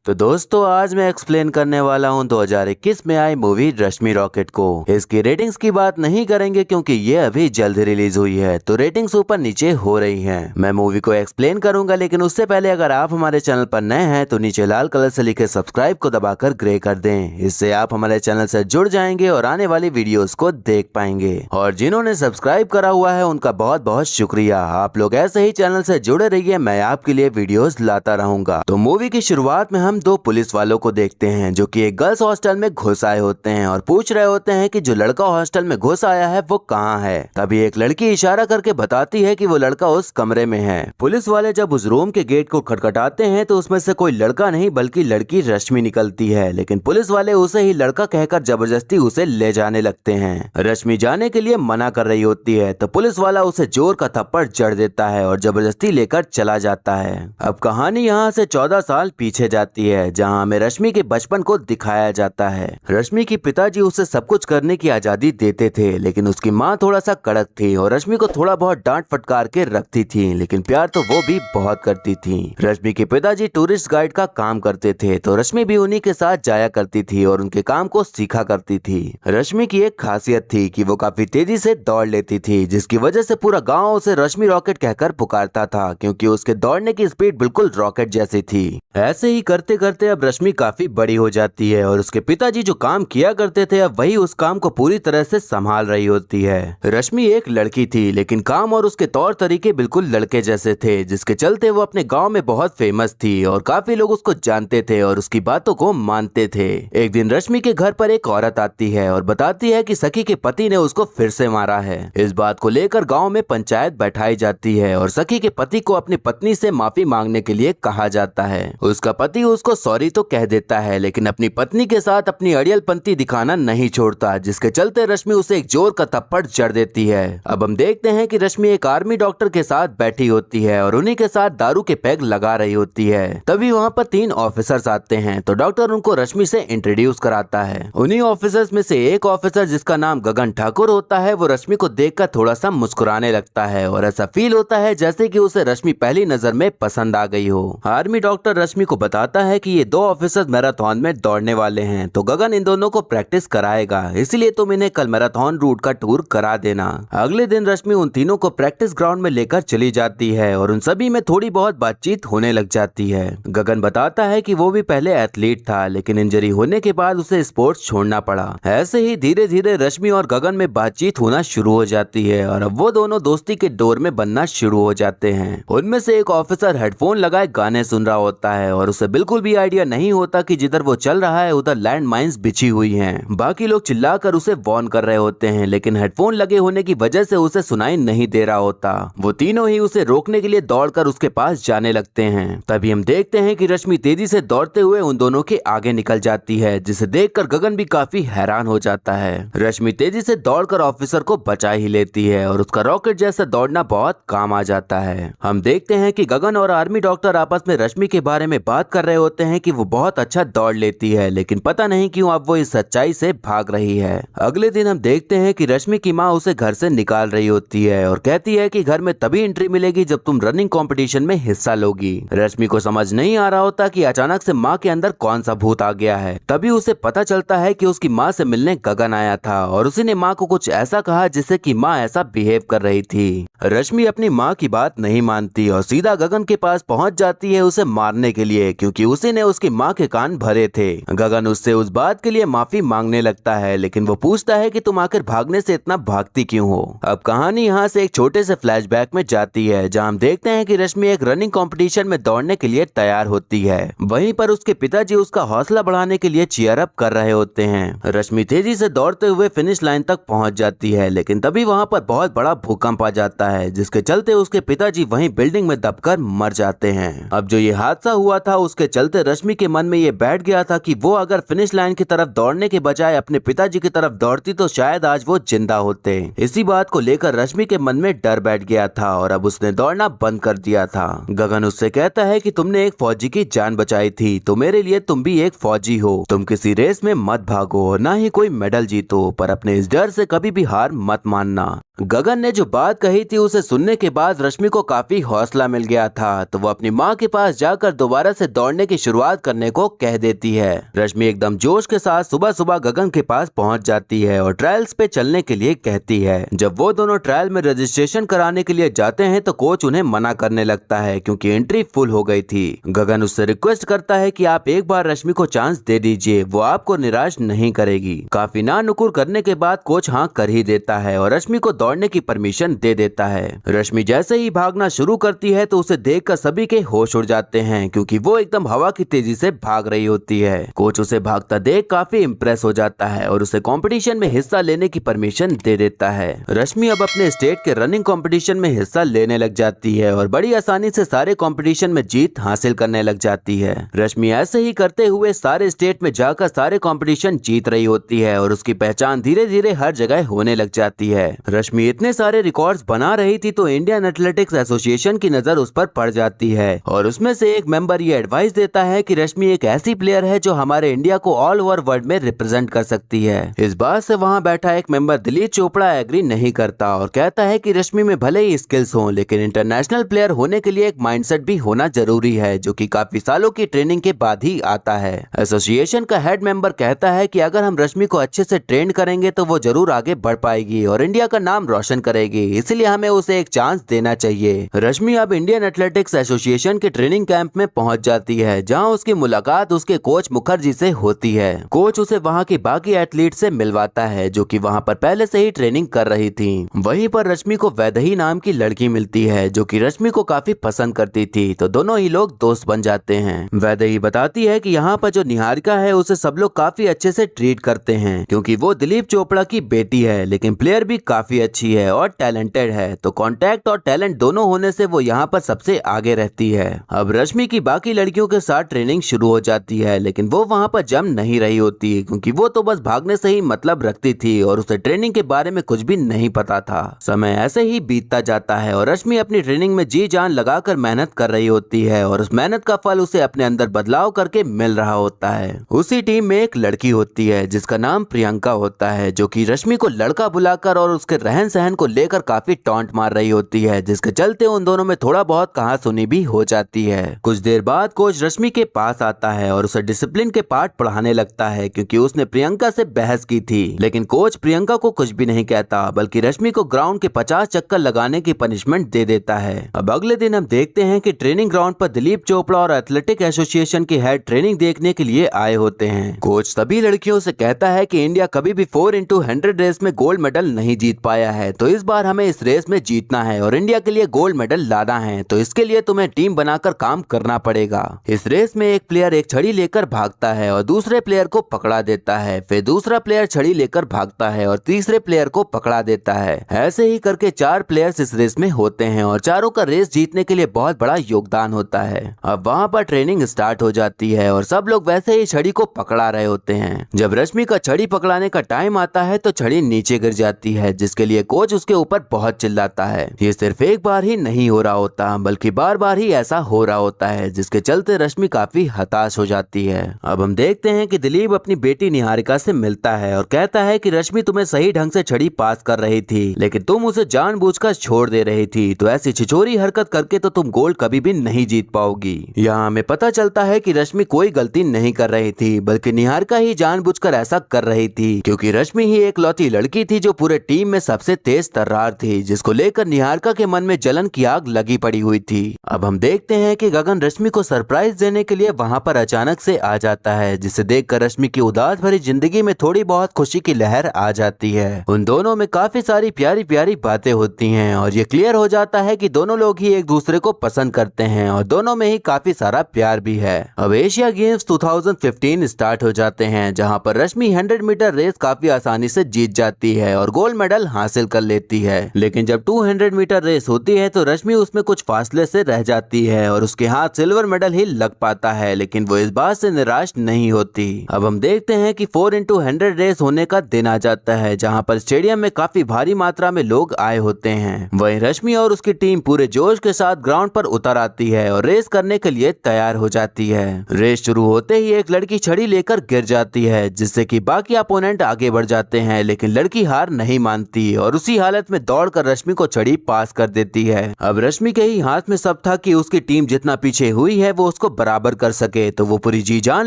तो दोस्तों आज मैं एक्सप्लेन करने वाला हूँ 2021 में आई मूवी रश्मि रॉकेट को। इसकी रेटिंग्स की बात नहीं करेंगे क्योंकि ये अभी जल्द रिलीज हुई है, तो रेटिंग्स ऊपर नीचे हो रही हैं। मैं मूवी को एक्सप्लेन करूंगा, लेकिन उससे पहले अगर आप हमारे चैनल पर नए हैं तो नीचे लाल कलर से लिखे सब्सक्राइब को दबाकर ग्रे कर दें। इससे आप हमारे चैनल से जुड़ जाएंगे और आने वाली वीडियोस को देख पाएंगे। और जिन्होंने सब्सक्राइब करा हुआ है उनका बहुत बहुत शुक्रिया। आप लोग ऐसे ही चैनल से जुड़े रहिए, मैं आपके लिए वीडियोस लाता रहूंगा। तो मूवी की शुरुआत में हम दो पुलिस वालों को देखते हैं जो कि एक गर्ल्स हॉस्टल में घुस आए होते हैं और पूछ रहे होते हैं कि जो लड़का हॉस्टल में घुस आया है वो कहाँ है। तभी एक लड़की इशारा करके बताती है कि वो लड़का उस कमरे में है। पुलिस वाले जब उस रूम के गेट को खटखटाते हैं तो उसमें से कोई लड़का नहीं बल्कि लड़की रश्मि निकलती है, लेकिन पुलिस वाले उसे ही लड़का कहकर जबरदस्ती उसे ले जाने लगते हैं। रश्मि जाने के लिए मना कर रही होती है तो पुलिस वाला उसे जोर का थप्पड़ जड़ देता है और जबरदस्ती लेकर चला जाता है। अब कहानी यहाँ से 14 साल पीछे जाती है, जहाँ हमें रश्मि के बचपन को दिखाया जाता है। रश्मि के पिताजी उसे सब कुछ करने की आजादी देते थे, लेकिन उसकी माँ थोड़ा सा कड़क थी और रश्मि को थोड़ा बहुत डांट फटकार के रखती थी, लेकिन प्यार तो वो भी बहुत करती थी। रश्मि के पिताजी टूरिस्ट गाइड का काम करते थे, तो रश्मि भी उन्हीं के साथ जाया करती थी और उनके काम को सीखा करती थी। रश्मि की एक खासियत थी कि वो काफी तेजी से दौड़ लेती थी, जिसकी वजह से पूरा गाँव उसे रश्मि रॉकेट कहकर पुकारता था, क्योंकि उसके दौड़ने की स्पीड बिल्कुल रॉकेट जैसी थी। ऐसे ही करते करते अब रश्मि काफी बड़ी हो जाती है और उसके पिताजी जो काम किया करते थे अब वही उस काम को पूरी तरह से संभाल रही होती है। रश्मि एक लड़की थी, लेकिन काम और उसके तौर तरीके बिल्कुल लड़के जैसे थे, जिसके चलते वो अपने गांव में बहुत फेमस थी और काफी लोग उसको जानते थे और उसकी बातों को मानते थे। एक दिन रश्मि के घर पर एक औरत आती है और बताती है कि सखी के पति ने उसको फिर से मारा है। इस बात को लेकर गाँव में पंचायत बैठाई जाती है और सखी के पति को अपनी पत्नी से माफी मांगने के लिए कहा जाता है। उसका पति उसको सॉरी तो कह देता है, लेकिन अपनी पत्नी के साथ अपनी अड़ियलपंती दिखाना नहीं छोड़ता, जिसके चलते रश्मि उसे एक जोर का थप्पड़ जड़ देती है। अब हम देखते हैं कि रश्मि एक आर्मी डॉक्टर के साथ बैठी होती है और उन्हीं के साथ दारू के पैग लगा रही होती है। तभी वहाँ पर 3 ऑफिसर्स आते हैं, तो डॉक्टर उनको रश्मि से इंट्रोड्यूस कराता है। उन्हीं ऑफिसर्स में से एक ऑफिसर जिसका नाम गगन ठाकुर होता है वो रश्मि को देखकर थोड़ा सा मुस्कुराने लगता है और ऐसा फील होता है जैसे कि उसे रश्मि पहली नजर में पसंद आ गई हो। आर्मी डॉक्टर रश्मि को बताता है कि ये 2 ऑफिसर्स मैराथन में दौड़ने वाले हैं, तो गगन इन दोनों को प्रैक्टिस कराएगा, इसलिए तुम इन्हें कल मैराथन रूट का टूर करा देना। अगले दिन रश्मि उन तीनों को प्रैक्टिस ग्राउंड में लेकर चली जाती है और उन सभी में थोड़ी बहुत बातचीत होने लग जाती है। गगन बताता है कि वो भी पहले एथलीट था, लेकिन इंजरी होने के बाद उसे स्पोर्ट्स छोड़ना पड़ा। ऐसे ही धीरे धीरे रश्मि और गगन में बातचीत होना शुरू हो जाती है और अब वो दोनों दोस्ती के डोर में बनना शुरू हो जाते हैं। उनमें से एक ऑफिसर हेडफोन लगाए गाने सुन रहा होता है और उसे बिल्कुल भी आइडिया नहीं होता कि जिधर वो चल रहा है उधर लैंड माइन्स बिछी हुई हैं। बाकी लोग चिल्लाकर उसे वार्न कर रहे होते हैं, लेकिन हेडफोन लगे होने की वजह से उसे सुनाई नहीं दे रहा होता। वो तीनों ही उसे रोकने के लिए दौड़कर उसके पास जाने लगते हैं। तभी हम देखते हैं कि रश्मि तेजी से दौड़ते हुए उन दोनों के आगे निकल जाती है, जिसे देखकर गगन भी काफी हैरान हो जाता है। रश्मि तेजी से दौड़कर ऑफिसर को बचा ही लेती है और उसका रॉकेट जैसा दौड़ना बहुत काम आ जाता है। हम देखते हैं कि गगन और आर्मी डॉक्टर आपस में रश्मि के बारे में बात कर रहे होते हैं कि वो बहुत अच्छा दौड़ लेती है, लेकिन पता नहीं क्यों अब वो इस सच्चाई से भाग रही है। अगले दिन हम देखते हैं कि रश्मि की माँ उसे घर से निकाल रही होती है और कहती है कि घर में तभी एंट्री मिलेगी जब तुम रनिंग कंपटीशन में हिस्सा लोगी। रश्मि को समझ नहीं आ रहा होता कि अचानक से माँ के अंदर कौन सा भूत आ गया है। तभी उसे पता चलता है कि उसकी माँ से मिलने गगन आया था और उसी ने माँ को कुछ ऐसा कहा जिससे कि माँ ऐसा बिहेव कर रही थी। रश्मि अपनी माँ की बात नहीं मानती और सीधा गगन के पास पहुँच जाती है उसे मारने के लिए, क्योंकि उसी ने उसकी माँ के कान भरे थे। गगन उससे उस बात के लिए माफी मांगने लगता है, लेकिन वो पूछता है कि तुम आखिर भागने से इतना भागती क्यों हो। अब कहानी यहाँ से एक छोटे से फ्लैशबैक में जाती है, जहाँ हम देखते हैं कि रश्मि एक रनिंग कंपटीशन में दौड़ने के लिए तैयार होती है। वहीं पर उसके पिताजी उसका हौसला बढ़ाने के लिए चीयर अप कर रहे होते हैं। रश्मि तेजी से दौड़ते हुए फिनिश लाइन तक पहुँच जाती है, लेकिन तभी वहाँ पर बहुत बड़ा भूकंप आ जाता है, जिसके चलते उसके पिताजी वहीं बिल्डिंग में दबकर मर जाते हैं। अब जो ये हादसा हुआ था उसके चलते रश्मि के मन में ये बैठ गया था कि वो अगर फिनिश लाइन की तरफ दौड़ने के बजाय अपने पिताजी की तरफ दौड़ती तो शायद आज वो जिंदा होते। इसी बात को लेकर रश्मि के मन में डर बैठ गया था और अब उसने दौड़ना बंद कर दिया था। गगन उससे कहता है कि तुमने एक फौजी की जान बचाई थी, तो मेरे लिए तुम भी एक फौजी हो। तुम किसी रेस में मत भागो और ना ही कोई मेडल जीतो, पर अपने इस डर से कभी भी हार मत मानना। गगन ने जो बात कही थी उसे सुनने के बाद रश्मि को काफी हौसला मिल गया था, तो वो अपनी माँ के पास जाकर दोबारा से दौड़ने की शुरुआत करने को कह देती है। रश्मि एकदम जोश के साथ सुबह सुबह गगन के पास पहुंच जाती है और ट्रायल्स पे चलने के लिए कहती है। जब वो दोनों ट्रायल में रजिस्ट्रेशन कराने के लिए जाते हैं तो कोच उन्हें मना करने लगता है क्योंकि एंट्री फुल हो गई थी। गगन उससे रिक्वेस्ट करता है कि आप एक बार रश्मि को चांस दे दीजिए, वो आपको निराश नहीं करेगी। काफी ना नुकुर करने के बाद कोच हाँ कर ही देता है और रश्मि को दौड़ने की परमिशन दे देता है। रश्मि जैसे ही भागना शुरू करती है तो उसे देखकर सभी के होश उड़ जाते हैं क्योंकि वो एकदम हवा की तेजी से भाग रही होती है। कोच उसे भागता देख काफी इम्प्रेस हो जाता है और उसे कंपटीशन में हिस्सा लेने की परमिशन दे देता है। रश्मि अब अपने स्टेट के रनिंग कंपटीशन में हिस्सा लेने लग जाती है और बड़ी आसानी से सारे कंपटीशन में जीत हासिल करने लग जाती है। रश्मि ऐसे ही करते हुए सारे स्टेट में जाकर सारे कंपटीशन जीत रही होती है और उसकी पहचान धीरे धीरे हर जगह होने लग जाती है। रश्मि इतने सारे रिकॉर्ड्स बना रही थी तो इंडियन एथलेटिक्स एसोसिएशन की नजर उस पर पड़ जाती है और उसमें से एक मेंबर ये एडवाइस देता है कि रश्मि एक ऐसी प्लेयर है जो हमारे इंडिया को ऑल ओवर वर्ल्ड में रिप्रेजेंट कर सकती है। इस बात से वहाँ बैठा एक मेंबर दिलीप चोपड़ा एग्री नहीं करता और कहता है कि रश्मि में भले ही स्किल्स हों लेकिन इंटरनेशनल प्लेयर होने के लिए एक माइंडसेट भी होना जरूरी है जो कि काफी सालों की ट्रेनिंग के बाद ही आता है। एसोसिएशन का हेड मेंबर कहता है कि अगर हम रश्मि को अच्छे से ट्रेन करेंगे तो वो जरूर आगे बढ़ पाएगी और इंडिया का नाम रोशन करेगी, इसलिए हमें उसे एक चांस देना चाहिए। रश्मि अब इंडियन एथलेटिक्स एसोसिएशन के ट्रेनिंग कैंप में पहुंच जाती है जहां उसकी मुलाकात उसके कोच मुखर्जी से होती है। कोच उसे वहां की बाकी एथलीट से मिलवाता है जो कि वहां पर पहले से ही ट्रेनिंग कर रही थी। वहीं पर रश्मि को वैदेही नाम की लड़की मिलती है जो कि रश्मि को काफी पसंद करती थी, तो दोनों ही लोग दोस्त बन जाते हैं। वैदेही बताती है कि यहाँ पर जो निहारिका है उसे सब लोग काफी अच्छे से ट्रीट करते हैं क्योंकि वो दिलीप चोपड़ा की बेटी है, लेकिन प्लेयर भी काफी अच्छी है और टैलेंटेड है, तो कॉन्टैक्ट और टैलेंट दोनों होने से वो यहाँ पर सबसे आगे रहती है। अब रश्मि की बाकी लड़कियों के साथ ट्रेनिंग शुरू हो जाती है लेकिन वो वहाँ पर जम नहीं रही होती क्योंकि वो तो बस भागने से ही मतलब रखती थी और उसे ट्रेनिंग के बारे में कुछ भी नहीं पता था। समय ऐसे ही बीतता जाता है और रश्मि अपनी ट्रेनिंग में जी जान लगाकर मेहनत कर रही होती है और उस मेहनत का फल उसे अपने अंदर बदलाव करके मिल रहा होता है। उसी टीम में एक लड़की होती है जिसका नाम प्रियंका होता है जो कि रश्मि को लड़का बुलाकर और उसके रहन सहन को लेकर काफी टॉन्ट मार रही होती है, जिसके चलते उन दोनों में थोड़ा बहुत कहासुनी भी हो जाती है। कुछ देर बाद कोच रश्मि के पास आता है और उसे डिसिप्लिन के पाठ पढ़ाने लगता है क्योंकि उसने प्रियंका से बहस की थी, लेकिन कोच प्रियंका को कुछ भी नहीं कहता बल्कि रश्मि को ग्राउंड के 50 चक्कर लगाने की पनिशमेंट दे देता है। अब अगले दिन हम देखते हैं कि ट्रेनिंग ग्राउंड पर दिलीप चोपड़ा और एथलेटिक एसोसिएशन के हेड ट्रेनिंग देखने के लिए आए होते हैं। कोच सभी लड़कियों से कहता है कि इंडिया कभी भी 4x100 रेस में गोल्ड मेडल नहीं जीत पाया है, तो इस बार हमें इस रेस में जीतना है और इंडिया के लिए गोल्ड मेडल लाना है, तो इसके लिए तुम्हें टीम बनाकर काम करना पड़ेगा। इस रेस में एक प्लेयर एक छड़ी लेकर भागता है और दूसरे प्लेयर को पकड़ा देता है, फिर दूसरा प्लेयर छड़ी लेकर भागता है और तीसरे प्लेयर को पकड़ा देता है। ऐसे ही करके 4 प्लेयर्स इस रेस में होते हैं और चारों का रेस जीतने के लिए बहुत बड़ा योगदान होता है। अब वहाँ पर ट्रेनिंग स्टार्ट हो जाती है और सब लोग वैसे ही छड़ी को पकड़ा रहे होते हैं। जब रश्मि का छड़ी पकड़ाने का टाइम आता है तो छड़ी नीचे गिर जाती है, जिसके लिए कोच उसके ऊपर बहुत चिल्लाता है। ये सिर्फ एक बार ही नहीं हो रहा होता बल्कि बार बार ही ऐसा हो रहा होता है, जिसके चलते रश्मि काफी हताश हो जाती है। अब हम देखते हैं कि दिलीप अपनी बेटी निहारिका से मिलता है और कहता है कि रश्मि तुम्हें सही ढंग से छड़ी पास कर रही थी लेकिन तुम उसे जानबूझकर छोड़ दे रही थी, तो ऐसी छिछोरी हरकत करके तो तुम गोल्ड कभी भी नहीं जीत पाओगी। यहाँ हमें पता चलता है कि रश्मि कोई गलती नहीं कर रही थी बल्कि निहारिका ही जानबूझकर ऐसा कर रही थी क्योंकि रश्मि ही एक लौती लड़की थी जो पूरे टीम में सबसे तेज तर्रार थी, जिसको लेकर निहारिका के मन में जलन की आग लगी पड़ी हुई थी। अब हम देखते हैं कि गगन रश्मि को सरप्राइज देने के लिए वहाँ पर अचानक से आ जाता है, जिसे देखकर रश्मि की उदास भरी जिंदगी में थोड़ी बहुत खुशी की लहर आ जाती है। उन दोनों में काफी सारी प्यारी प्यारी बातें होती हैं और ये क्लियर हो जाता है कि दोनों लोग ही एक दूसरे को पसंद करते हैं और दोनों में ही काफी सारा प्यार भी है। अब एशिया गेम्स 2015 स्टार्ट हो जाते हैं जहां पर रश्मि 100 मीटर रेस काफी आसानी से जीत जाती है और गोल्ड मेडल हासिल कर लेती है, लेकिन जब 200 मीटर रेस होती है तो रश्मि उसमें कुछ फासले से रह जाती है और उसके हाथ सिल्वर मेडल ही लग पाता है, लेकिन वो इस बात से निराश नहीं होती। अब हम देखते हैं कि 4x100 रेस होने का दिन आ जाता है जहां पर स्टेडियम में काफी भारी मात्रा में लोग आए होते हैं। वहीं रश्मि और उसकी टीम पूरे जोश के साथ ग्राउंड पर उतर आती है और रेस करने के लिए तैयार हो जाती है। रेस शुरू होते ही एक लड़की छड़ी लेकर गिर जाती है, जिससे कि बाकी अपोनेंट आगे बढ़ जाते हैं, लेकिन लड़की हार नहीं मानती और उसी हालत में दौड़कर रश्मि को छड़ी पास कर देती है। अब रश्मि के ही हाथ में सब था कि उसकी टीम जितना पीछे हुई है वो उसको बराबर कर सके, तो वो पूरी जी जान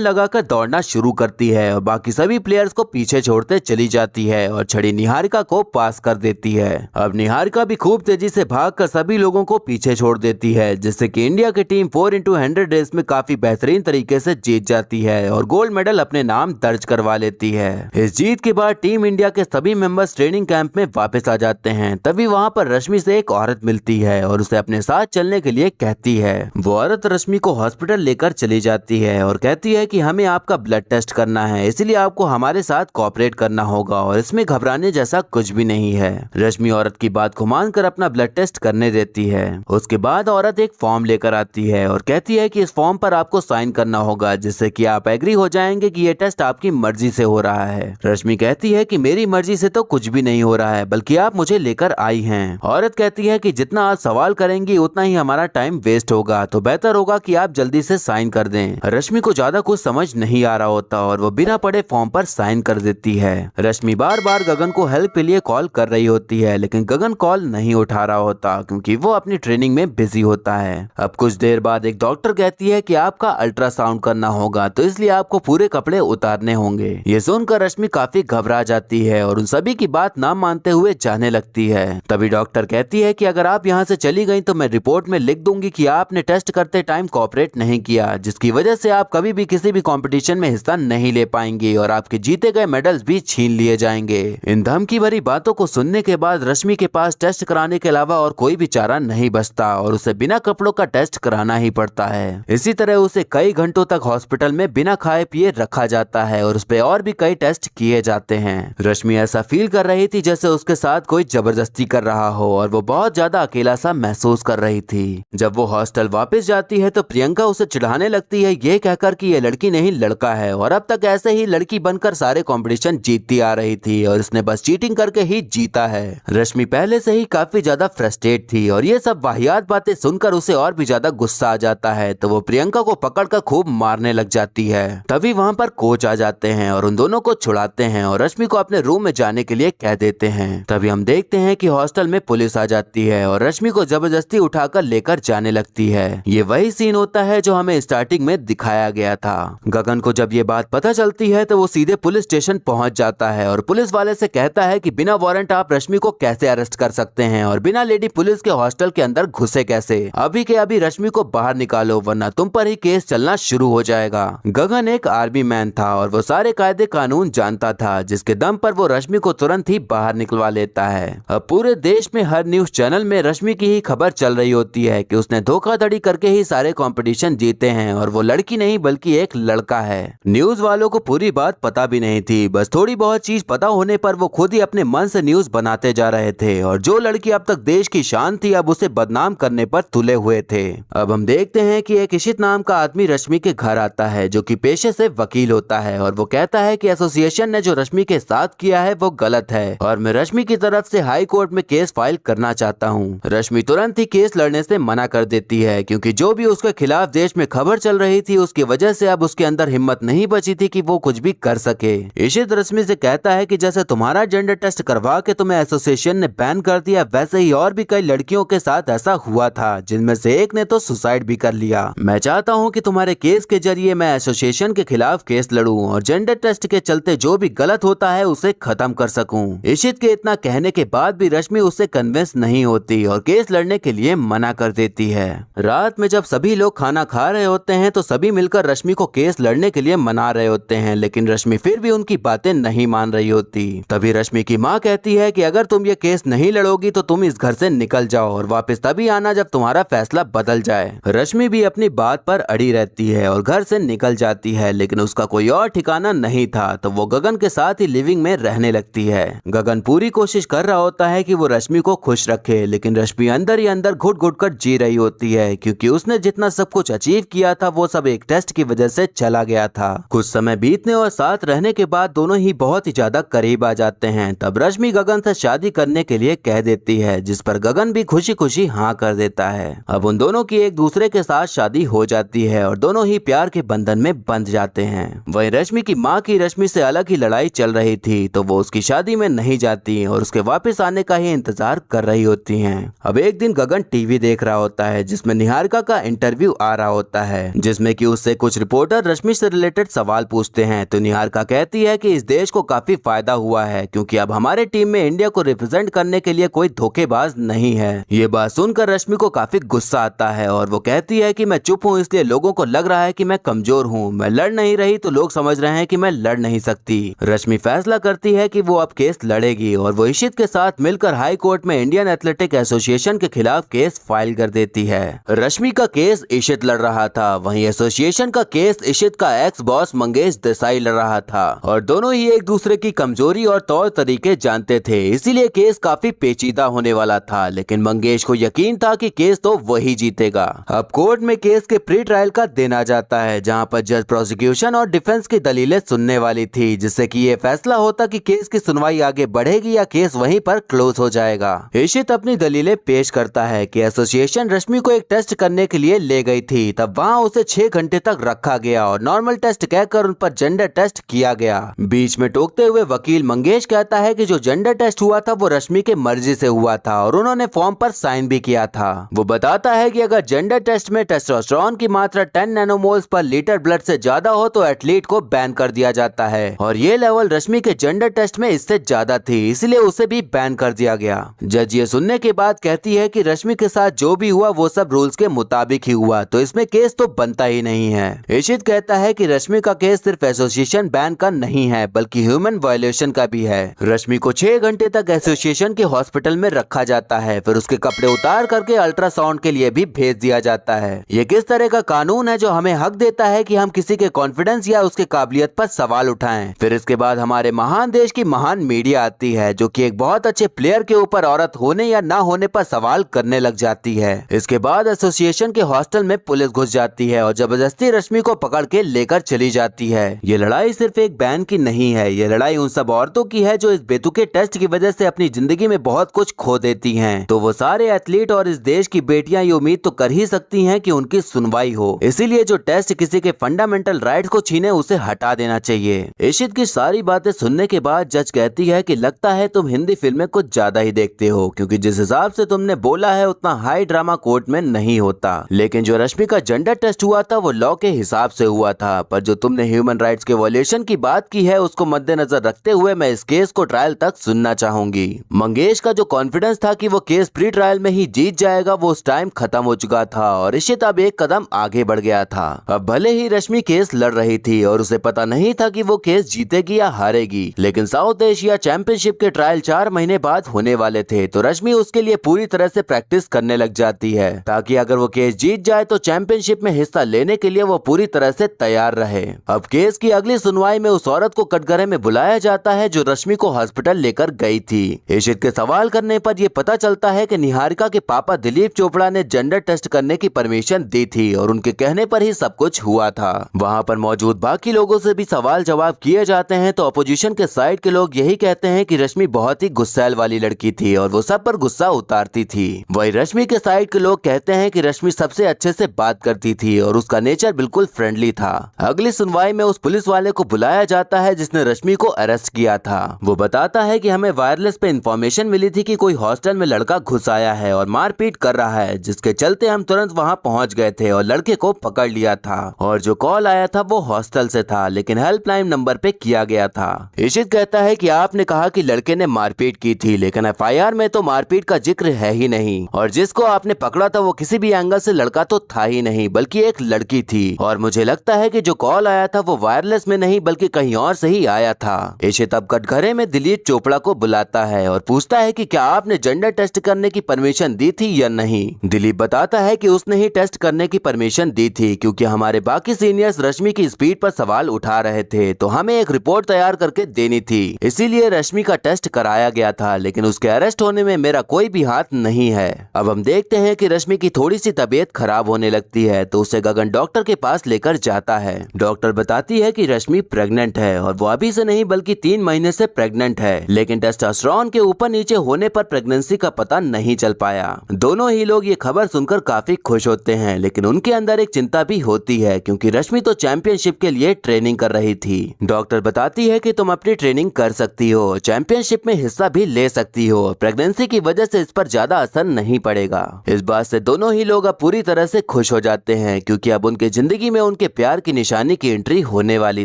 लगाकर दौड़ना शुरू करती है और बाकी सभी प्लेयर्स को पीछे छोड़ते चली जाती है और छड़ी निहारिका को पास कर देती है। अब निहारिका भी खूब तेजी से भागकर सभी लोगों को पीछे छोड़ देती है, जिससे कि इंडिया की टीम 4x100 रेस में काफी बेहतरीन तरीके से जीत जाती है और गोल्ड मेडल अपने नाम दर्ज करवा लेती है। इस जीत के बाद टीम इंडिया के सभी मेंबर्स ट्रेनिंग कैंप में वापस आ जाते हैं। तभी वहाँ पर रश्मि से एक औरत मिलती है और उसे अपने साथ चलने के लिए कहती है। वो औरत रश्मि को हॉस्पिटल लेकर चली जाती है और कहती है कि हमें आपका ब्लड टेस्ट करना है, इसलिए आपको हमारे साथ कोऑपरेट करना होगा और इसमें घबराने जैसा कुछ भी नहीं है। रश्मि औरत की बात को मानकर अपना ब्लड टेस्ट करने देती है। उसके बाद औरत एक फॉर्म लेकर आती है और कहती है कि इस फॉर्म पर आपको साइन करना होगा, जिससे कि आप एग्री हो जाएंगे कि ये टेस्ट आपकी मर्जी से हो रहा है। रश्मि कहती है कि मेरी मर्जी से तो कुछ भी नहीं हो रहा है, बल्कि आप मुझे लेकर आई हैं। औरत कहती है कि जितना आप सवाल करेंगी उतना ही हमारा टाइम वेस्ट होगा, तो बेहतर होगा कि आप जल्दी से साइन कर दें। रश्मि को ज्यादा कुछ समझ नहीं आ रहा होता और वो बिना पढ़े फॉर्म पर साइन कर देती है। रश्मि बार बार गगन को हेल्प के लिए कॉल कर रही होती है, लेकिन गगन कॉल नहीं उठा रहा होता क्योंकि वो अपनी ट्रेनिंग में बिजी होता है। अब कुछ देर बाद एक डॉक्टर कहती है कि आपका अल्ट्रासाउंड करना होगा, तो इसलिए आपको पूरे कपड़े उतारने होंगे। ये सुनकर रश्मि काफी घबरा जाती है और उन सभी की बात ना मानते हुए जाने लगती है। तभी डॉक्टर कहती है कि अगर आप यहाँ से चली गई तो मैं रिपोर्ट में लिख दूंगी कि आपने टेस्ट करते टाइम कोऑपरेट नहीं किया, जिसकी वजह से आप कभी भी किसी भी कंपटीशन में हिस्सा नहीं ले पाएंगे और आपके जीते गए मेडल्स भी छीन लिए जाएंगे। इन धमकी भरी बातों को सुनने के बाद रश्मि के पास टेस्ट कराने के अलावा और कोई भी चारा नहीं बचता और उसे बिना कपड़ों का टेस्ट कराना ही पड़ता है। इसी तरह उसे कई घंटों तक हॉस्पिटल में बिना खाए पिए रखा जाता है और उस पे और भी कई टेस्ट किए जाते हैं। रश्मि ऐसा फील कर रही थी जैसे उसके साथ कोई जबरदस्ती कर रहा हो और वो बहुत ज्यादा अकेला सा महसूस कर रही थी। जब वो हॉस्टल वापस जाती है तो प्रियंका उसे चिढ़ाने लगती है, ये कहकर कि ये लड़की नहीं लड़का है और अब तक ऐसे ही लड़की बनकर सारे कंपटीशन जीतती आ रही थी और इसने बस चीटिंग करके ही जीता है। रश्मि पहले से ही काफी ज्यादा फ्रस्ट्रेट थी और ये सब वाहियात बातें सुनकर उसे और भी ज्यादा गुस्सा आ जाता है, तो वो प्रियंका को पकड़कर खूब मारने लग जाती है। तभी वहाँ पर कोच आ जाते हैं और उन दोनों को छुड़ाते हैं और रश्मि को अपने रूम में जाने के लिए कह देते हैं। तभी हम देखते हैं कि हॉस्टल में पुलिस आ जाती है और रश्मि को जबरदस्ती उठाकर लेकर जाने लगती है। ये वही सीन होता है जो हमें स्टार्टिंग में दिखाया गया था। गगन को जब ये बात पता चलती है तो वो सीधे पुलिस स्टेशन पहुंच जाता है और पुलिस वाले से कहता है कि बिना वारंट आप रश्मि को कैसे अरेस्ट कर सकते हैं और बिना लेडी पुलिस के हॉस्टल के अंदर घुसे कैसे। अभी के अभी रश्मि को बाहर निकालो वरना तुम पर ही केस चलना शुरू हो जाएगा। गगन एक आर्मी मैन था और वो सारे कायदे कानून जानता था, जिसके दम पर वो रश्मि को तुरंत ही बाहर निकलवा लेता है। अब पूरे देश में हर न्यूज चैनल में रश्मि की ही खबर चल रही होती है कि उसने धोखाधड़ी करके ही सारे कंपटीशन जीते हैं और वो लड़की नहीं बल्कि एक लड़का है। न्यूज वालों को पूरी बात पता भी नहीं थी, बस थोड़ी बहुत चीज पता होने पर वो खुद ही अपने मन से न्यूज बनाते जा रहे थे और जो लड़की अब तक देश की शान थी अब उसे बदनाम करने पर तुले हुए थे। अब हम देखते हैं कि एक इशित नाम का आदमी रश्मि के घर आता है जो कि पेशे से वकील होता है और वो कहता है कि एसोसिएशन ने जो रश्मि के साथ किया है वो गलत है और मैं रश्मि की तरफ से हाई कोर्ट में केस फाइल करना चाहता हूँ। रश्मि तुरंत ही केस लड़ने से मना कर देती है क्योंकि जो भी उसके खिलाफ देश में खबर चल रही थी उसकी वजह से अब उसके अंदर हिम्मत नहीं बची थी कि वो कुछ भी कर सके। इशित रश्मि से कहता है कि जैसे तुम्हारा जेंडर टेस्ट करवा के तुम्हें एसोसिएशन ने बैन कर दिया, वैसे ही और भी कई लड़कियों के साथ ऐसा हुआ था जिनमें से एक ने तो सुसाइड भी कर लिया। मैं चाहता हूँ कि तुम्हारे केस के जरिए मैं एसोसिएशन के खिलाफ केस लड़ूं और जेंडर टेस्ट के चलते जो भी गलत होता है उसे खत्म कर सकूं। इशित के इतना कहने के बाद भी रश्मि उससे कन्विंस नहीं होती और केस लड़ने के लिए मना कर देती है। रात में जब सभी लोग खाना खा रहे होते हैं तो सभी मिलकर रश्मि को केस लड़ने के लिए मना रहे होते हैं, लेकिन रश्मि फिर भी उनकी बातें नहीं मान रही होती। तभी रश्मि की माँ कहती है कि अगर तुम ये केस नहीं लड़ोगी तो तुम इस घर से निकल जाओ और वापस तभी आना जब तुम्हारा फैसला बदल जाए। रश्मि भी अपनी बात पर अड़ी रहती है और घर से निकल जाती है, लेकिन उसका कोई और ठिकाना नहीं था तो वो गगन के साथ ही लिविंग में रहने लगती है। गगन पूरी कोशिश कर रहा होता है कि वो रश्मि को खुश रखे, लेकिन रश्मि अंदर ही अंदर घुट घुट कर जी रही होती है क्योंकि उसने जितना सब कुछ अचीव किया था वो सब एक टेस्ट की वजह से चला गया था। कुछ समय बीतने और साथ रहने के बाद दोनों ही बहुत ही ज्यादा करीब आ जाते हैं। तब रश्मि गगन से शादी करने के लिए कह देती है, जिस पर गगन भी खुशी खुशी हाँ कर देता है। अब उन दोनों की एक दूसरे के साथ शादी हो जाती है और दोनों ही प्यार के बंधन में बंध जाते हैं। वहीं रश्मि की माँ की रश्मि से अलग ही लड़ाई चल रही थी तो वो उसकी शादी में नहीं जाती और उसके वापस आने का ही इंतजार कर रही होती हैं। अब एक दिन गगन टीवी देख रहा होता है जिसमें निहारिका का इंटरव्यू आ रहा होता है, जिसमें कि उससे कुछ रिपोर्टर रश्मि से रिलेटेड सवाल पूछते हैं। तो निहारिका कहती है कि इस देश को काफी फायदा हुआ है क्योंकि अब हमारे टीम में इंडिया को रिप्रेजेंट करने के लिए कोई धोखेबाज नहीं है। ये बात सुनकर रश्मि को काफी गुस्सा आता है और वो कहती है कि मैं चुप हूँ इसलिए लोगों को लग रहा है कि मैं कमजोर हूँ, मैं लड़ नहीं रही तो लोग समझ रहे हैं कि मैं लड़ नहीं सकती। रश्मि फैसला करती है कि वो अब केस लड़ेगी और वो इशित के साथ मिलकर हाई कोर्ट में इंडियन एथलेटिक एसोसिएशन के खिलाफ केस फाइल कर देती है। रश्मि का केस इशित लड़ रहा था, वहीं एसोसिएशन का केस इशित का एक्स बॉस मंगेश देसाई लड़ रहा था और दोनों ही एक दूसरे की कमजोरी और तौर तरीके जानते थे, इसीलिए केस काफी पेचीदा होने वाला था। लेकिन मंगेश को यकीन था कि केस तो वही जीतेगा। अब कोर्ट में केस के प्री ट्रायल का दिन आ जाता है जहां पर जज प्रोसिक्यूशन और डिफेंस की दलीलें सुनने वाली थी, जिससे कि ये फैसला होता कि केस की सुनवाई आगे बढ़ेगी या केस वहीं पर क्लोज हो जाएगा। इशित अपनी दलीलें पेश करता है कि एसोसिएशन रश्मि को एक टेस्ट करने के लिए ले गई थी, तब वहां उसे 6 घंटे तक रखा गया और नॉर्मल टेस्ट कहकर उन पर जेंडर टेस्ट किया गया। बीच में टोकते हुए वकील मंगेश कहता है कि जो जेंडर टेस्ट हुआ था वो रश्मि के मर्जी से हुआ था और उन्होंने फॉर्म पर साइन भी किया था। वो बताता है कि अगर जेंडर टेस्ट में टेस्टोस्टेरोन की मात्रा 10 नैनोमोल्स पर लीटर ब्लड से ज्यादा हो तो एथलीट को बैन कर दिया जाता है और ये लेवल रश्मि के जेंडर टेस्ट में इससे ज्यादा थी, इसलिए उसे भी बैन कर दिया गया। जज ये सुनने के बाद कहती है कि रश्मि के साथ जो भी हुआ वो सब रूल्स के मुताबिक ही हुआ, तो इसमें केस तो बनता ही नहीं है। इशित कहता है कि रश्मि का केस सिर्फ एसोसिएशन बैन का नहीं है बल्कि ह्यूमन वायलेशन का भी है। रश्मि को 6 घंटे तक एसोसिएशन के हॉस्पिटल में रखा जाता है, फिर उसके कपड़े उतार करके अल्ट्रासाउंड के लिए भी भेज दिया जाता है। ये किस तरह का कानून है जो हमें हक देता है कि हम किसी के कॉन्फिडेंस या उसके काबिलियत पर सवाल उठाएं। फिर इसके बाद हमारे महान देश की महान मीडिया आती है जो कि एक बहुत अच्छे प्लेयर के ऊपर औरत होने या ना होने पर सवाल करने लग जाती है। इसके बाद एसोसिएशन के हॉस्टल में पुलिस घुस जाती है और जबरदस्ती रश्मि को पकड़ के लेकर चली जाती है। ये लड़ाई सिर्फ एक बैन की नहीं है, ये लड़ाई उन सब औरतों की है जो इस बेतुके टेस्ट की वजह से अपनी जिंदगी में बहुत कुछ खो देती हैं। तो वो सारे एथलीट और इस देश की बेटियां ये उम्मीद तो कर ही सकती हैं कि उनकी सुनवाई हो, इसीलिए जो टेस्ट किसी के फंडामेंटल राइट्स को छीने उसे हटा देना चाहिए। इशित की सारी बातें सुनने के बाद जज कहती है कि लगता है तुम हिंदी फिल्में कुछ ज्यादा ही देखते हो, क्योंकि जिस हिसाब से तुमने बोला है उतना हाई ड्रामा कोर्ट में नहीं होता। लेकिन जो रश्मि का जेंडर टेस्ट हुआ था वो लॉ के हिसाब से हुआ था, पर जो तुमने ह्यूमन राइट्स के वायलेशन की बात की है उसको मद्देनजर रखते हुए मैं इस केस को ट्रायल तक सुनना चाहूंगी। मंगेश का जो कॉन्फिडेंस था कि वो केस प्री ट्रायल में ही जीत जाएगा वो उस टाइम खत्म हो चुका था और इशित अब एक कदम आगे बढ़ गया था। अब भले ही रश्मि केस लड़ रही थी और उसे पता नहीं था कि वो केस जीतेगी या हारेगी, लेकिन साउथ एशिया चैंपियनशिप के ट्रायल 4 महीने बाद होने वाले थे, तो रश्मि उसके लिए पूरी तरह से प्रैक्टिस करने लग जाती है ताकि अगर वो केस जीत जाए तो चैंपियनशिप में हिस्सा लेने के लिए वो पूरी तरह से तैयार रहे। अब केस की अगली सुनवाई में उस औरत को कटघरे में बुलाया जाता है जो रश्मि को हॉस्पिटल लेकर गई थी। इशित के सवाल करने पर यह पता चलता है कि निहारिका के पापा दिलीप चोपड़ा ने जेंडर टेस्ट करने की परमिशन दी थी और उनके कहने पर ही सब कुछ हुआ था। वहाँ पर मौजूद बाकी लोगों से भी सवाल जवाब किए जाते हैं तो अपोजिशन के साइड के लोग यही कहते हैं कि रश्मि बहुत ही गुस्सैल वाली लड़की थी और वो सब पर गुस्सा उतारती थी। वही रश्मि के साइड के लोग कहते हैं कि रश्मि सबसे अच्छे से बात करती थी और उसका नेचर बिल्कुल फ्रेंडली था। अगली सुनवाई में उस पुलिस वाले को बुलाया जाता है जिसने रश्मि को अरेस्ट किया था। वो बताता है कि हमें वायरलेस पे इंफॉर्मेशन मिली थी कि कोई हॉस्टल में लड़का घुस आया है और मारपीट कर रहा है, जिसके चलते हम तुरंत वहां पहुंच गए थे और लड़के को पकड़ लिया था। और जो कॉल आया था वो हॉस्टल से था लेकिन हेल्पलाइन नंबर पे किया गया था। इशित कहता है कि आपने कहा कि लड़के ने मारपीट की थी, लेकिन एफआईआर में तो मारपीट का जिक्र है ही नहीं और जिसको आपने पकड़ा था वो किसी भी एंगल से लड़का तो था ही नहीं बल्कि एक लड़की थी। और मुझे लगता है कि जो कॉल आया था वो वायरलेस में नहीं बल्कि कहीं और से ही आया था। इशित अब कटघरे में दिलीप चोपड़ा को बुलाता है और पूछता है कि क्या आपने जेंडर टेस्ट करने की परमिशन दी थी या नहीं। दिलीप बताता है कि उसने ही टेस्ट करने की परमिशन दी थी क्योंकि हमारे बाकी सीनियर्स रश्मि की स्पीड पर सवाल उठा रहे थे, तो हमें एक रिपोर्ट तैयार करके देनी थी, इसीलिए रश्मि का टेस्ट कराया गया था, लेकिन उसके अरेस्ट होने में मेरा कोई भी हाथ नहीं है। अब हम देखते हैं कि रश्मि की थोड़ी सी तबीयत खराब होने लगती है तो उसे गगन डॉक्टर के पास लेकर जाता है। डॉक्टर बताती है कि रश्मि प्रेग्नेंट है और वो अभी से नहीं बल्कि 3 महीने से प्रेग्नेंट है, लेकिन टेस्टोस्टेरोन के ऊपर नीचे होने पर प्रेगनेंसी का पता नहीं चल पाया। दोनों ही लोग ये खबर सुनकर काफी खुश होते हैं, लेकिन उनके अंदर एक चिंता भी होती है क्योंकि रश्मि तो चैंपियनशिप के लिए ट्रेनिंग कर रही थी। डॉक्टर बताती है कि तुम अपनी ट्रेनिंग कर सकती हो, चैंपियनशिप चैंपियनशिप में हिस्सा भी ले सकती हो। प्रेगनेंसी की वजह से इस पर ज्यादा असर नहीं पड़ेगा। इस बात से दोनों ही लोग अब पूरी तरह से खुश हो जाते हैं क्योंकि अब उनके जिंदगी में उनके प्यार की निशानी की एंट्री होने वाली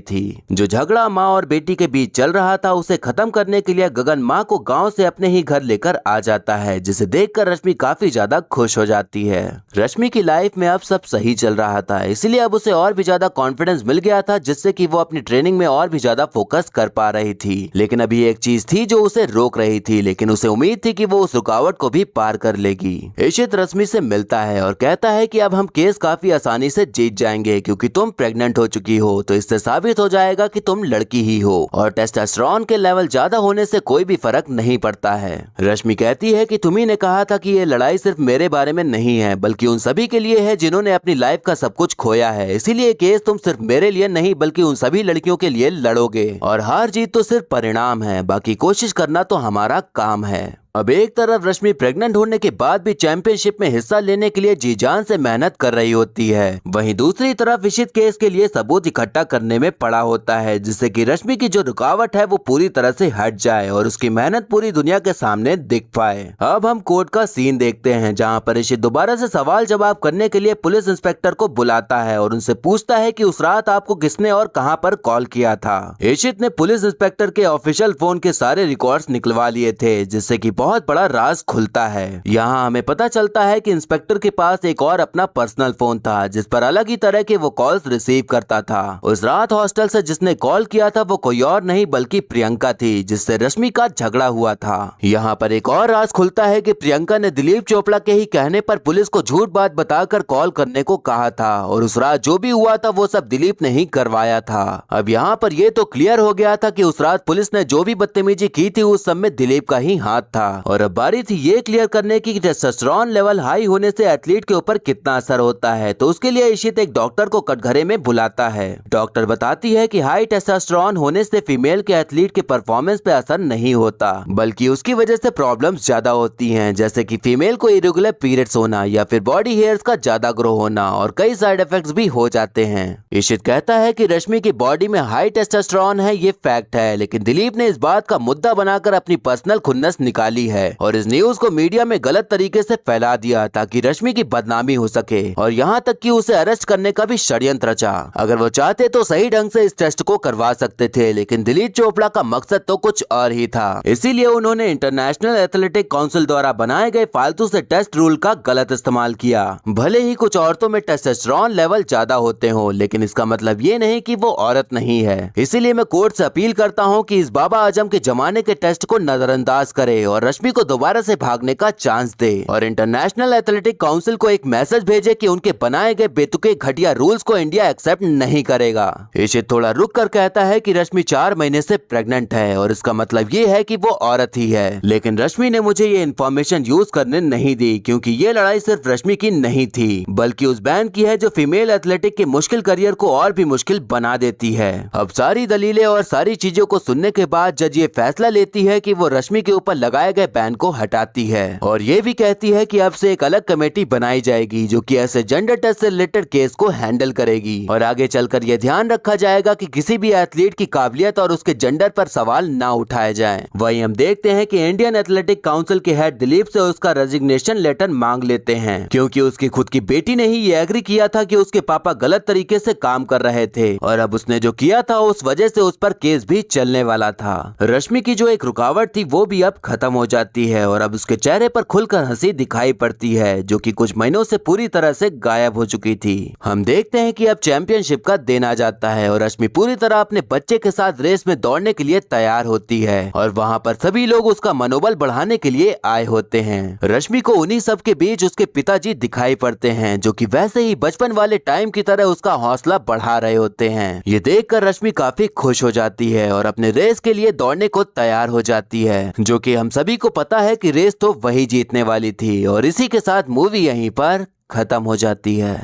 थी। जो झगड़ा माँ और बेटी के बीच चल रहा था उसे खत्म करने के लिए गगन माँ को गाँव से अपने ही घर लेकर आ जाता है, जिसे देखकर रश्मि काफी ज्यादा खुश हो जाती है। रश्मि की लाइफ में अब सब सही चल रहा था, इसलिए अब उसे और भी ज्यादा कॉन्फिडेंस मिल गया था, जिससे कि वो अपनी ट्रेनिंग में और भी ज्यादा फोकस कर पा रही थी। लेकिन अभी एक चीज थी जो उसे रोक रही थी, लेकिन उसे उम्मीद थी कि वो उस रुकावट को भी पार कर लेगी। इशित रश्मि से मिलता है और कहता है कि अब हम केस काफी आसानी से जीत जाएंगे क्योंकि तुम प्रेग्नेंट हो चुकी हो, तो इससे साबित हो जाएगा कि तुम लड़की ही हो और टेस्टोस्टेरोन के लेवल ज्यादा होने से कोई भी फर्क नहीं पड़ता है। रश्मि कहती है कि तुम्ही ने कहा था कि ये लड़ाई सिर्फ मेरे बारे में नहीं है बल्कि उन सभी के लिए है जिन्होंने अपनी लाइफ का सब कुछ खोया है, इसीलिए केस तुम सिर्फ मेरे लिए नहीं बल्कि उन सभी लड़कियों के लिए लड़ोगे और हार जीत तो सिर्फ परिणाम है, बाकी कोशिश करना तो हमारा काम है। अब एक तरफ रश्मि प्रेग्नेंट होने के बाद भी चैंपियनशिप में हिस्सा लेने के लिए जी जान से मेहनत कर रही होती है, वहीं दूसरी तरफ इशित केस के लिए सबूत इकट्ठा करने में पड़ा होता है, जिससे कि रश्मि की जो रुकावट है वो पूरी तरह से हट जाए और उसकी मेहनत पूरी दुनिया के सामने दिख पाए। अब हम कोर्ट का सीन देखते हैं जहाँ पर इशित दोबारा से सवाल जवाब करने के लिए पुलिस इंस्पेक्टर को बुलाता है और उनसे पूछता है कि उस रात आपको किसने और कहां पर कॉल किया था। इशित ने पुलिस इंस्पेक्टर के ऑफिशियल फोन के सारे रिकॉर्ड्स निकलवा लिए थे, जिससे कि बहुत बड़ा राज खुलता है। यहाँ हमें पता चलता है कि इंस्पेक्टर के पास एक और अपना पर्सनल फोन था जिस पर अलग ही तरह के वो कॉल्स रिसीव करता था। उस रात हॉस्टल से जिसने कॉल किया था वो कोई और नहीं बल्कि प्रियंका थी, जिससे रश्मि का झगड़ा हुआ था। यहाँ पर एक और राज खुलता है कि प्रियंका ने दिलीप चोपड़ा के ही कहने पर पुलिस को झूठ बात बताकर कॉल करने को कहा था और उस रात जो भी हुआ था वो सब दिलीप ने ही करवाया था। अब यहाँ पर ये तो क्लियर हो गया था कि उस रात पुलिस ने जो भी बदतमीजी की थी उस सब में दिलीप का ही हाथ था और अब बारी थी ये क्लियर करने की टेस्टोस्टेरोन लेवल हाई होने से एथलीट के ऊपर कितना असर होता है। तो उसके लिए इशित एक डॉक्टर को कटघरे में बुलाता है। डॉक्टर बताती है कि हाई टेस्टोस्टेरोन होने से फीमेल के एथलीट के परफॉर्मेंस पे असर नहीं होता बल्कि उसकी वजह से प्रॉब्लम्स ज्यादा होती हैं, जैसे कि फीमेल को इरेगुलर पीरियड्स होना या फिर बॉडी हेयर्स का ज्यादा ग्रो होना और कई साइड इफेक्ट्स भी हो जाते हैं। इशित कहता है कि रश्मि की बॉडी में हाई टेस्टोस्टेरोन है ये फैक्ट है, लेकिन दिलीप ने इस बात का मुद्दा बनाकर अपनी पर्सनल खुन्नस निकाली है और इस न्यूज को मीडिया में गलत तरीके से फैला दिया ताकि रश्मि की बदनामी हो सके और यहाँ तक कि उसे अरेस्ट करने का भी षड्यंत्र रचा। अगर वो चाहते तो सही ढंग से इस टेस्ट को करवा सकते थे, लेकिन दिलीप चोपड़ा का मकसद तो कुछ और ही था, इसीलिए उन्होंने इंटरनेशनल एथलेटिक काउंसिल द्वारा बनाए गए फालतू से टेस्ट रूल का गलत इस्तेमाल किया। भले ही कुछ औरतों में टेस्टोस्टेरोन लेवल ज्यादा होते हो, लेकिन इसका मतलब ये नहीं कि वो औरत नहीं है। इसीलिए मैं कोर्ट से अपील करता हूँ कि इस बाबा आजम के जमाने के टेस्ट को नजरअंदाज करे और रश्मि को दोबारा से भागने का चांस दे और इंटरनेशनल एथलेटिक काउंसिल को एक मैसेज भेजे कि उनके बनाए गए बेतुके घटिया रूल्स को इंडिया एक्सेप्ट नहीं करेगा। इशित थोड़ा रुक कर कहता है कि रश्मि 4 महीने से प्रेग्नेंट है और इसका मतलब ये है कि वो औरत ही है, लेकिन रश्मि ने मुझे ये इन्फॉर्मेशन यूज करने नहीं दी क्योंकि ये लड़ाई सिर्फ रश्मि की नहीं थी बल्कि उस बैन की है जो फीमेल एथलेटिक के मुश्किल करियर को और भी मुश्किल बना देती है। अब सारी दलीलें और सारी चीजों को सुनने के बाद जज ये फैसला लेती है कि वो रश्मि के ऊपर लगाए गए बैन को हटाती है और ये भी कहती है कि अब से एक अलग कमेटी बनाई जाएगी जो कि ऐसे जेंडर टेस्ट से रिलेटेड केस को हैंडल करेगी और आगे चलकर यह ध्यान रखा जाएगा कि किसी भी एथलीट की काबिलियत और उसके जेंडर पर सवाल ना उठाए जाएं। वहीं हम देखते हैं कि इंडियन एथलेटिक काउंसिल के हेड दिलीप से उसका रेजिग्नेशन लेटर मांग लेते हैं क्योंकि उसकी खुद की बेटी ने ही ये एग्री किया था कि उसके पापा गलत तरीके से काम कर रहे थे और अब उसने जो किया था उस वजह से उस पर केस भी चलने वाला था। रश्मि की जो एक रुकावट थी वो भी अब खत्म हो जाती है और अब उसके चेहरे पर खुलकर हंसी दिखाई पड़ती है जो कि कुछ महीनों से पूरी तरह से गायब हो चुकी थी। हम देखते हैं कि अब चैंपियनशिप का दिन आ जाता है और रश्मि पूरी तरह अपने बच्चे के साथ रेस में दौड़ने के लिए तैयार होती है और वहाँ पर सभी लोग उसका मनोबल बढ़ाने के लिए आए होते हैं। रश्मि को उन्हीं सब के बीच उसके पिताजी दिखाई पड़ते हैं जो कि वैसे ही बचपन वाले टाइम की तरह उसका हौसला बढ़ा रहे होते हैं। ये देखकर रश्मि काफी खुश हो जाती है और अपने रेस के लिए दौड़ने को तैयार हो जाती है, जो कि हम सभी को पता है कि रेस तो वही जीतने वाली थी और इसी के साथ मूवी यहीं पर खत्म हो जाती है।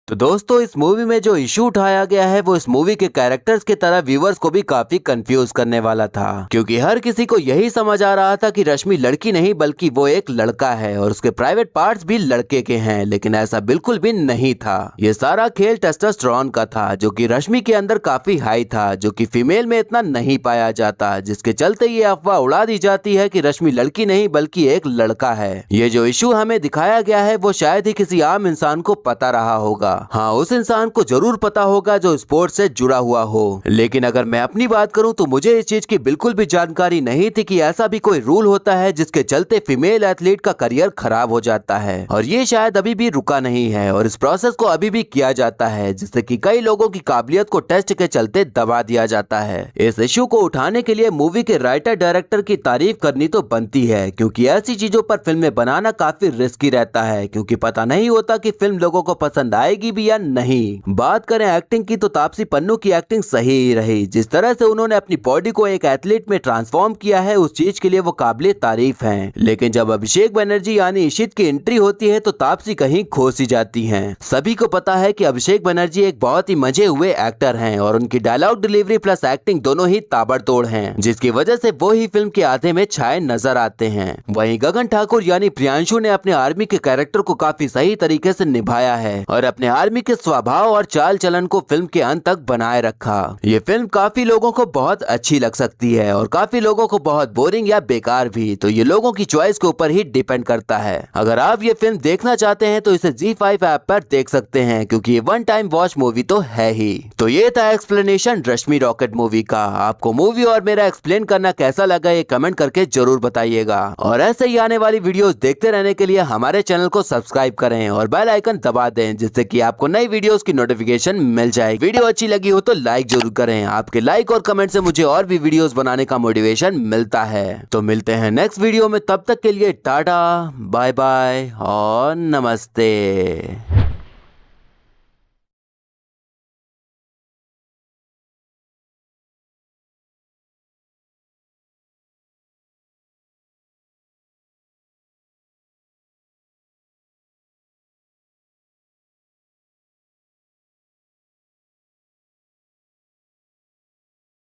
तो दोस्तों इस मूवी में जो इशू उठाया गया है वो इस मूवी के कैरेक्टर्स की तरह व्यूवर्स को भी काफी कंफ्यूज करने वाला था, क्योंकि हर किसी को यही समझ आ रहा था कि रश्मि लड़की नहीं बल्कि वो एक लड़का है और उसके प्राइवेट पार्ट्स भी लड़के के हैं, लेकिन ऐसा बिल्कुल भी नहीं था। ये सारा खेल टेस्टोस्टेरोन का था जो कि रश्मि के अंदर काफी हाई था, जो कि फीमेल में इतना नहीं पाया जाता, जिसके चलते ये अफवाह उड़ा दी जाती है कि रश्मि लड़की नहीं बल्कि एक लड़का है। ये जो इशू हमें दिखाया गया है वो शायद ही किसी आम इंसान को पता रहा होगा। हाँ, उस इंसान को जरूर पता होगा जो स्पोर्ट्स से जुड़ा हुआ हो, लेकिन अगर मैं अपनी बात करूं तो मुझे इस चीज की बिल्कुल भी जानकारी नहीं थी कि ऐसा भी कोई रूल होता है जिसके चलते फीमेल एथलीट का करियर खराब हो जाता है, और ये शायद अभी भी रुका नहीं है और इस प्रोसेस को अभी भी किया जाता है, जिससे कि कई लोगों की काबिलियत को टेस्ट के चलते दबा दिया जाता है। इस इश्यू को उठाने के लिए मूवी के राइटर डायरेक्टर की तारीफ करनी तो बनती है, क्योंकि ऐसी चीजों पर फिल्में बनाना काफी रिस्की रहता है, क्योंकि पता नहीं होता कि फिल्म लोगों को पसंद आएगी भी या नहीं। बात करें एक्टिंग की तो तापसी पन्नू की एक्टिंग सही ही रही। जिस तरह से उन्होंने अपनी बॉडी को एक एथलीट में ट्रांसफॉर्म किया है उस चीज के लिए वो काबिले तारीफ हैं। लेकिन जब अभिषेक बनर्जी यानी इशित की एंट्री होती है तो तापसी कहीं खो सी जाती हैं। सभी को पता है कि अभिषेक बनर्जी एक बहुत ही मजे हुए एक्टर हैं और उनकी डायलॉग डिलीवरी प्लस एक्टिंग दोनों ही ताबड़तोड़ हैं, जिसकी वजह से वो ही फिल्म के आधे में छाए नजर आते हैं। वहीं गगन ठाकुर यानी प्रियांशु ने अपने आर्मी के कैरेक्टर को काफी सही तरीके से निभाया है और अपने आर्मी के स्वभाव और चाल चलन को फिल्म के अंत तक बनाए रखा। ये फिल्म काफी लोगों को बहुत अच्छी लग सकती है और काफी लोगों को बहुत बोरिंग या बेकार भी, तो ये लोगों की चॉइस के ऊपर ही डिपेंड करता है। अगर आप ये फिल्म देखना चाहते हैं तो इसे ZEE5 ऐप पर देख सकते हैं, क्योंकि ये वन टाइम वॉच मूवी तो है ही। तो ये था एक्सप्लेनेशन रश्मि रॉकेट मूवी का। आपको मूवी और मेरा एक्सप्लेन करना कैसा लगा ये कमेंट करके जरूर बताइएगा, और ऐसे ही आने वाली वीडियोस देखते रहने के लिए हमारे चैनल को सब्सक्राइब करें और बेल आइकन दबा दें, जिससे कि आपको नई वीडियोस की नोटिफिकेशन मिल जाए। वीडियो अच्छी लगी हो तो लाइक जरूर करें। आपके लाइक और कमेंट से मुझे और भी वीडियोस बनाने का मोटिवेशन मिलता है। तो मिलते हैं नेक्स्ट वीडियो में, तब तक के लिए टाटा बाय बाय और नमस्ते।